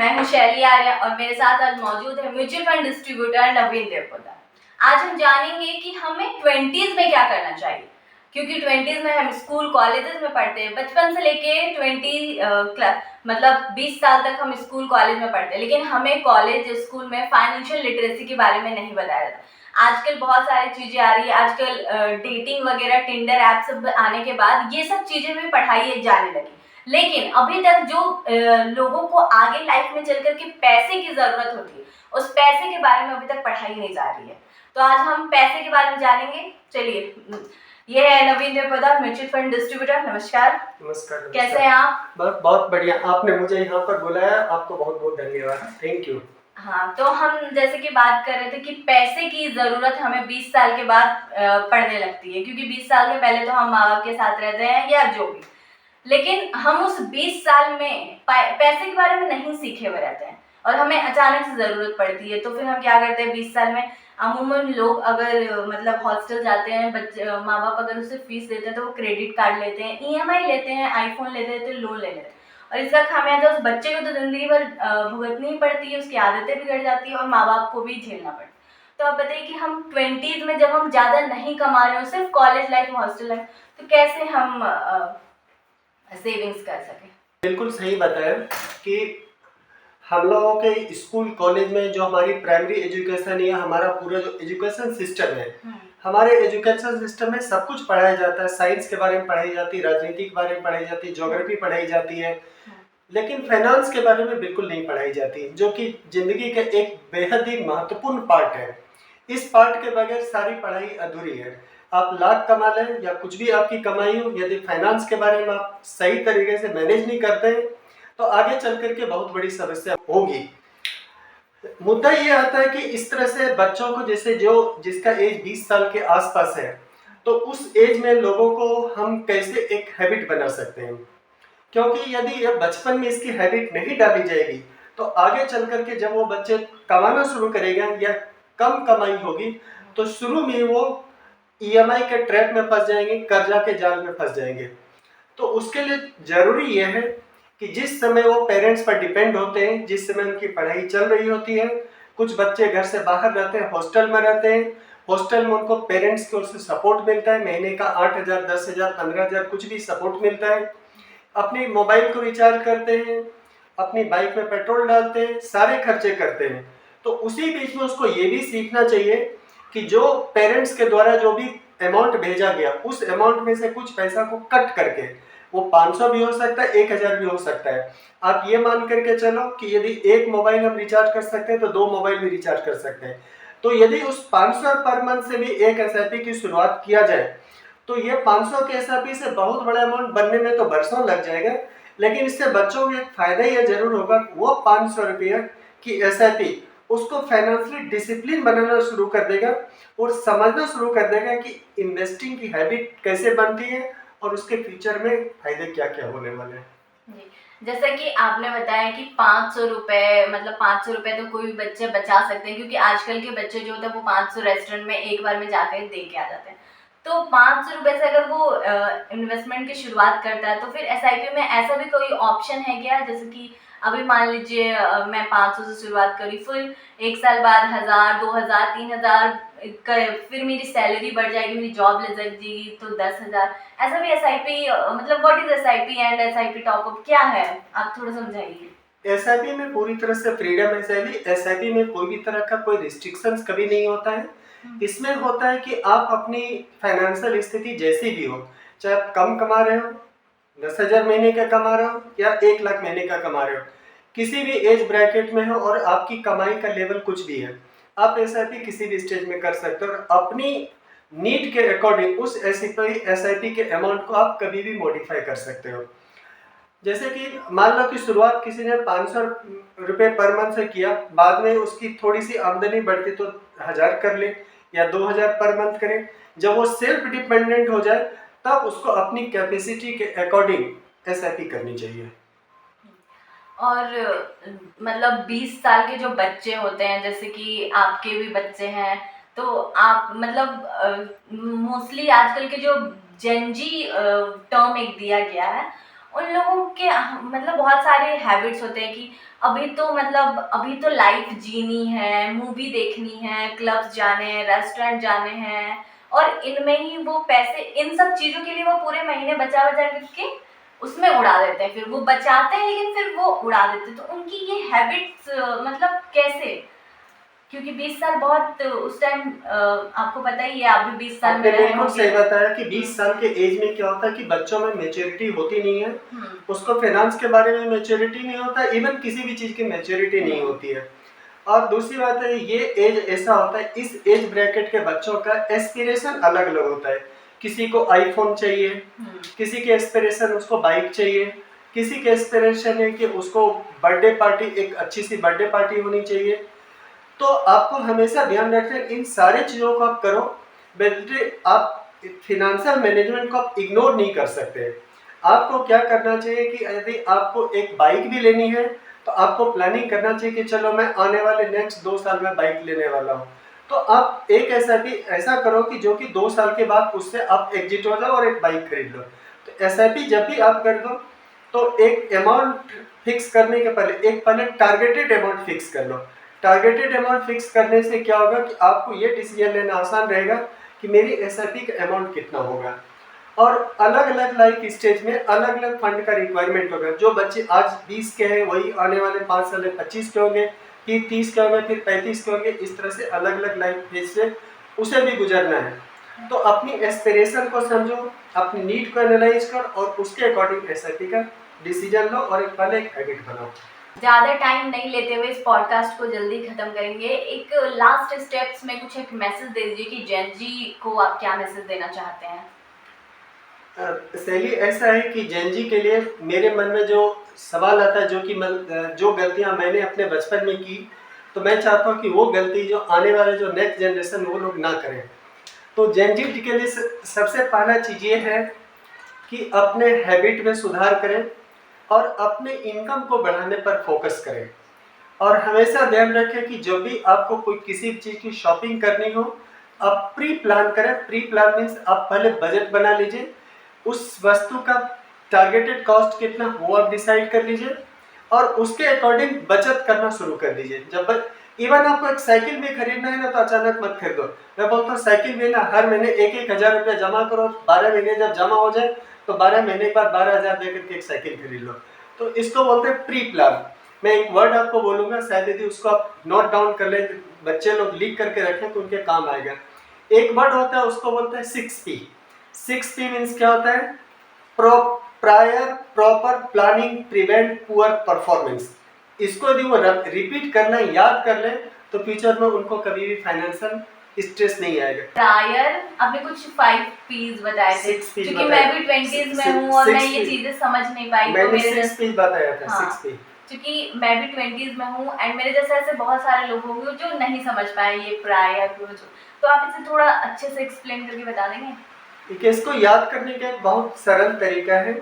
मैं हूं शैली आर्या और मेरे साथ आज मौजूद है म्यूचुअल फंड डिस्ट्रीब्यूटर नवीन देवपोदार। आज हम जानेंगे कि हमें 20s में क्या करना चाहिए, क्योंकि 20s में हम स्कूल कॉलेजेस में पढ़ते हैं। बचपन से लेके 20 साल तक हम स्कूल कॉलेज में पढ़ते हैं, लेकिन हमें कॉलेज स्कूल में फाइनेंशियल लिटरेसी के बारे में नहीं बताया जाता। आजकल बहुत सारी चीज़ें आ रही है, आजकल डेटिंग वगैरह, टिंडर ऐप सब आने के बाद ये सब चीज़ें भी पढ़ाई जाने लगी। लेकिन अभी तक जो लोगों को आगे लाइफ में चल कर के पैसे की ज़रूरत होती है, उस पैसे के बारे में अभी तक पढ़ाई नहीं जा रही है। तो आज हम पैसे के बारे में जानेंगे। चलिए, ये है नवीन देवपोदार, म्यूचुअल फंड डिस्ट्रीब्यूटर। नमस्कार। नमस्कार। कैसे हैं आप? बहुत बढ़िया, आपने मुझे यहाँ पर बुलाया, आपको बहुत बहुत धन्यवाद, थैंक यू। हाँ, तो हम जैसे कि बात कर रहे थे कि पैसे की ज़रूरत हमें 20 साल के बाद पड़ने लगती है, क्योंकि 20 साल के पहले तो हम माँ बाप के साथ रहते हैं या जो भी, लेकिन हम उस 20 साल में पैसे के बारे में नहीं सीखे हुए रहते हैं और हमें अचानक से ज़रूरत पड़ती है। तो फिर हम क्या करते हैं 20 साल में? अमूमन लोग अगर मतलब हॉस्टल जाते हैं, बच्चे माँ बाप अगर उससे फीस देते हैं तो वो क्रेडिट कार्ड लेते हैं, ईएमआई लेते हैं, आईफोन लेते हैं, तो लोन ले लेते हैं। और इसका खामियाजा उस बच्चे को तो ज़िंदगी भर भुगतनी ही पड़ती है, उसकी आदतें बिगड़ जाती है और माँ बाप को भी झेलना पड़ता है। तो आप बताइए कि हम 20s में जब हम ज़्यादा नहीं कमा रहे हो, सिर्फ कॉलेज लाइफ, हॉस्टल लाइफ, तो कैसे हम सेविंग्स कर सकें? बिल्कुल सही बताया कि हम लोगों के स्कूल कॉलेज में जो हमारी प्राइमरी एजुकेशन या हमारा पूरा जो एजुकेशन सिस्टम है, हमारे एजुकेशन सिस्टम में सब कुछ पढ़ाया जाता है। साइंस के बारे में पढ़ाई जाती है, राजनीति के बारे में पढ़ाई जाती है, ज्योग्राफी पढ़ाई जाती है, लेकिन फाइनेंस के बारे में बिल्कुल नहीं पढ़ाई जाती, जो कि जिंदगी का एक बेहद ही महत्वपूर्ण पार्ट है। इस पार्ट के बगैर सारी पढ़ाई अधूरी है। आप लाख कमा लें या कुछ भी आपकी कमाई हो, यदि फाइनेंस के बारे में आप सही तरीके से मैनेज नहीं करते हैं तो आगे चल करके बहुत बड़ी समस्या होगी। मुद्दा ये आता है कि इस तरह से बच्चों को, जैसे जो जिसका एज 20 साल के आसपास है, तो उस एज में लोगों को हम कैसे एक हैबिट बना सकते हैं, क्योंकि यदि बचपन में इसकी हैबिट नहीं डाली जाएगी तो आगे चल करके जब वो बच्चे कमाना शुरू करेगा या कम कमाई होगी तो शुरू में वो ईएमआई के ट्रैप में फंस जाएंगे, कर्जा के जाल में फंस जाएंगे। तो उसके लिए जरूरी यह है कि जिस समय वो पेरेंट्स पर डिपेंड होते हैं, जिस समय उनकी पढ़ाई चल रही होती है, कुछ बच्चे घर से बाहर रहते हैं, हॉस्टल में रहते हैं, हॉस्टल में उनको पेरेंट्स की ओर से सपोर्ट मिलता है, महीने का 8,000, 10,000, 15,000 कुछ भी सपोर्ट मिलता है। अपनी मोबाइल को रिचार्ज करते हैं, अपनी बाइक में पेट्रोल डालते हैं, सारे खर्चे करते हैं। तो उसी बीच में उसको ये भी सीखना चाहिए कि जो पेरेंट्स के द्वारा जो भी अमाउंट भेजा गया, उस अमाउंट में से कुछ पैसा को कट करके, वो 500 भी हो सकता है, 1,000 भी हो सकता है। आप ये मान करके चलो कि यदि एक मोबाइल हम रिचार्ज कर सकते हैं तो 2 मोबाइल भी रिचार्ज कर सकते हैं। तो यदि उस 500 पर मंथ से भी एक एसआईपी की शुरुआत किया जाए तो ये 500 के एसआईपी से बहुत बड़ा अमाउंट बनने में तो बरसों लग जाएगा, लेकिन इससे बच्चों को एक फायदा ये जरूर होगा, वो 500 रुपये की एसआईपी उसको फाइनेंशियली डिसिप्लिन बनाना शुरू कर देगा और समझना शुरू कर देगा कि इन्वेस्टिंग की हैबिट कैसे बनती है और उसके फ्यूचर में फायदे क्या क्या होने वाले हैं। जी, जैसा कि आपने बताया कि 500 रुपये, मतलब 500 रुपये तो कोई भी बच्चे बचा सकते हैं, क्योंकि आजकल के बच्चे जो होते हैं वो 500 रेस्टोरेंट में एक बार में जाते हैं, दे के आ जाते हैं। तो 500 रुपये से अगर वो इन्वेस्टमेंट की शुरुआत करता है, तो फिर एसआईपी में ऐसा भी कोई ऑप्शन है क्या? जैसे कि अभी मान लीजिए मैं 500 से शुरुआत करी, फिर 1 साल बाद 1000, 2000, 3000, फिर मेरी सैलरी बढ़ जाएगी, मेरी जॉब लग जाएगी तो 10,000। ऐसा भी एसआईपी, मतलब what is SIP and SIP top up क्या है? आप थोड़ा समझाइए। एसआईपी में पूरी तरह से फ्रीडम है शैली। एसआईपी में कोई भी तरह का कोई रिस्ट्रिक्शंस कभी नहीं होता है। इसमें होता है कि आप अपनी फाइनेंशियल स्थिति जैसी भी हो, चाहे आप कम कमा रहे हो, 10,000 महीने का कमा रहे हो या 1 लाख महीने का कमा रहे हो, किसी भी एज ब्रैकेट में हो और आपकी कमाई का लेवल कुछ भी है, आप एसआईपी किसी भी स्टेज में कर सकते हो और अपनी नीड के अकॉर्डिंग उस एसआईपी के अमाउंट को आप कभी भी मॉडिफाई कर सकते हो। जैसे कि मान लो कि शुरुआत किसी ने 500 रुपये पर मंथ से किया, बाद में उसकी थोड़ी सी आमदनी बढ़ती तो 1000 कर ले या 2000 पर मंथ करें। जब वो सेल्फ डिपेंडेंट हो जाए तब उसको अपनी कैपेसिटी के अकॉर्डिंग एसआईपी करनी चाहिए। और मतलब 20 साल के जो बच्चे होते हैं, जैसे कि आपके भी बच्चे हैं, तो आप मतलब मोस्टली आजकल के जो जेनजी टर्म एक दिया गया है, उन लोगों के मतलब बहुत सारे हैबिट्स होते हैं कि अभी तो लाइफ जीनी है, मूवी देखनी है, क्लब्स जाने हैं, रेस्टोरेंट जाने हैं, और इनमें ही वो पैसे, इन सब चीज़ों के लिए वो पूरे महीने बचा-बचा के उसमें उड़ा देते हैं। फिर वो बचाते हैं लेकिन फिर वो उड़ा देते हैं। तो उनकी ये हैबिट्स मतलब कैसे? क्योंकि 20 साल बहुत उस टाइम आपको पता ही है, आप भी 20 साल में आपने रहे बिल्कुल होंगे। सही बताया कि 20 साल के एज में क्या होता है कि बच्चों में मैच्योरिटी होती नहीं है, हुँ, उसको फाइनेंस के बारे में मैच्योरिटी नहीं होता, इवन किसी भी चीज़ की मैच्योरिटी नहीं होती है। और दूसरी बात है, ये एज ऐसा होता है, इस एज ब्रैकेट के बच्चों का एस्पिरेशन अलग-अलग होता है। किसी को आईफ़ोन चाहिए, हुँ, किसी के एस्पिरेशन उसको बाइक चाहिए, किसी के एस्पिरेशन है कि उसको बर्थडे पार्टी, एक अच्छी-सी बर्थडे पार्टी होनी चाहिए। तो आपको हमेशा ध्यान रखना है, इन सारी चीज़ों को आप करो, बेटे आप फिनेंशियल मैनेजमेंट को आप इग्नोर नहीं कर सकते। आपको क्या करना चाहिए कि यदि आपको एक बाइक भी लेनी है, तो आपको प्लानिंग करना चाहिए कि चलो मैं आने वाले नेक्स्ट 2 साल में बाइक लेने वाला हूँ। तो आप एक ऐसा करो कि जो कि 2 साल के बाद उससे आप एग्ज़िट हो जाओ और एक बाइक खरीद लो। तो एसआईपी जब भी आप कर दो, तो एक अमाउंट फिक्स करने के पहले टारगेटेड अमाउंट फिक्स कर लो। टारगेटेड अमाउंट फिक्स करने से क्या होगा कि आपको ये डिसीजन लेना आसान रहेगा कि मेरी एसआईपी का अमाउंट कितना होगा। और अलग-अलग लाइफ स्टेज में अलग-अलग फंड का रिक्वायरमेंट होगा। जो बच्चे आज 20 के हैं, वही आने वाले 5 साल में 25 के होंगे, फिर 30 के होंगे, फिर 35 के होंगे। इस तरह से अलग-अलग लाइफ फेज से उसे भी गुजरना है। तो अपनी एस्पिरेशन को समझो, अपनी नीड को एनालाइज कर और उसके अकॉर्डिंग एसआईपी का डिसीजन लो और एक हैबिट बनाओ। ज़्यादा टाइम नहीं लेते हुए इस पॉडकास्ट को जल्दी खत्म करेंगे। एक लास्ट स्टेप्स में कुछ एक मैसेज दे दीजिए कि जेन जी को आप क्या मैसेज देना चाहते हैं? शैली ऐसा है कि जेन जी के लिए मेरे मन में जो सवाल आता है, जो गलतियां मैंने अपने बचपन में की, तो मैं चाहता हूं कि वो गलती जो आने वाले जो नेक्स्ट जनरेशन वो लोग ना करें। तो जेन जी के लिए सबसे पहला चीज़ ये है कि अपने हैबिट में सुधार करें और अपने इनकम को बढ़ाने पर फोकस करें। और हमेशा ध्यान रखें कि जब भी आपको कोई किसी चीज़ की शॉपिंग करनी हो, आप प्री प्लान करें। प्री प्लान मीन्स आप पहले बजट बना लीजिए, उस वस्तु का टारगेटेड कॉस्ट कितना वो आप डिसाइड कर लीजिए और उसके अकॉर्डिंग बचत करना शुरू कर दीजिए। जब इवन आपको एक साइकिल भी खरीदना है ना, तो अचानक मत खरीदो। मैं बोलता हूँ साइकिल भी ना, हर महीने 1-1 हज़ार रुपया जमा करो, 12 महीने जब जमा हो जाए तो 12 महीने के बाद 12 हज़ार दे करके एक साइकिल खरीद लो। तो इसको बोलते हैं प्री प्लान। मैं एक वर्ड आपको बोलूँगा, शायद यदि उसको आप नोट डाउन कर लें, बच्चे लोग लिख करके रखें तो उनके काम आएगा। एक वर्ड होता है, उसको बोलते हैं 6P। 6P मीन्स क्या होता है? Prior, proper, planning, prevent, poor performance. इसको यदि वो रिपीट करना याद कर लें तो फ्यूचर में उनको कभी भी फाइनेंशियल स्ट्रेस नहीं आएगा। प्रायर आपने कुछ 5 पीस बताए थे, 6 P's क्योंकि बताए। मैं भी 20s में हूँ और मैं ये चीज़ें समझ नहीं पाई, तो मैंने मेरे 6 P's बताया था। हाँ, 6 P। क्योंकि मैं भी 20s में हूँ एंड मेरे जैसे ऐसे बहुत सारे लोग होंगे जो नहीं समझ पाए ये प्रायर तो आप इसे थोड़ा अच्छे से एक्सप्लेन करके बता देंगे? ठीक है, इसको याद करने का एक बहुत सरल तरीका है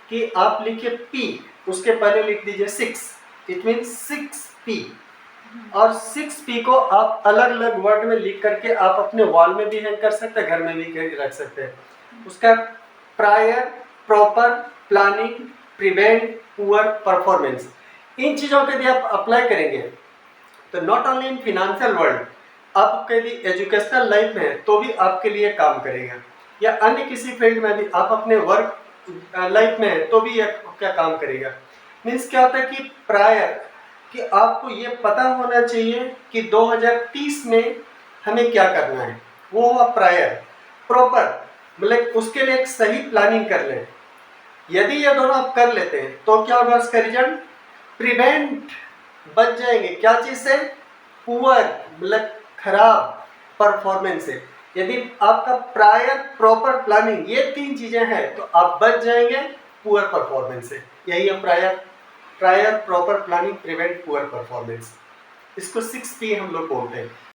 कि आप लिखिए P, उसके पहले लिख दीजिए 6, इट मीन्स 6P। और 6P को आप अलग अलग वर्ड में लिख करके आप अपने वॉल में भी हैंग कर सकते हैं, घर में भी रख सकते हैं। उसका prior, proper, planning, prevent, poor, performance, इन चीज़ों के यदि आप अप्लाई करेंगे तो not only in financial world, आपके यदि एजुकेशनल लाइफ में है तो भी आपके लिए काम करेगा, या अन्य किसी फील्ड में भी आप अपने वर्क लाइफ में है तो भी यह क्या काम करेगा। मीन्स क्या होता है कि प्रायर, कि आपको ये पता होना चाहिए कि 2030 में हमें क्या करना है, वो हुआ प्रायर। प्रॉपर मतलब उसके लिए एक सही प्लानिंग कर लें। यदि ये दोनों आप कर लेते हैं तो क्या होगा उसका रिजल्ट? प्रिवेंट, बच जाएंगे क्या चीज़ से? पुअर मतलब खराब परफॉर्मेंस से। यदि आपका प्रायर, प्रॉपर, प्लानिंग ये 3 चीज़ें हैं तो आप बच जाएंगे पुअर परफॉर्मेंस से। यही है prior, proper, planning, prevent, poor performance. इसको 6P हम लोग बोलते हैं।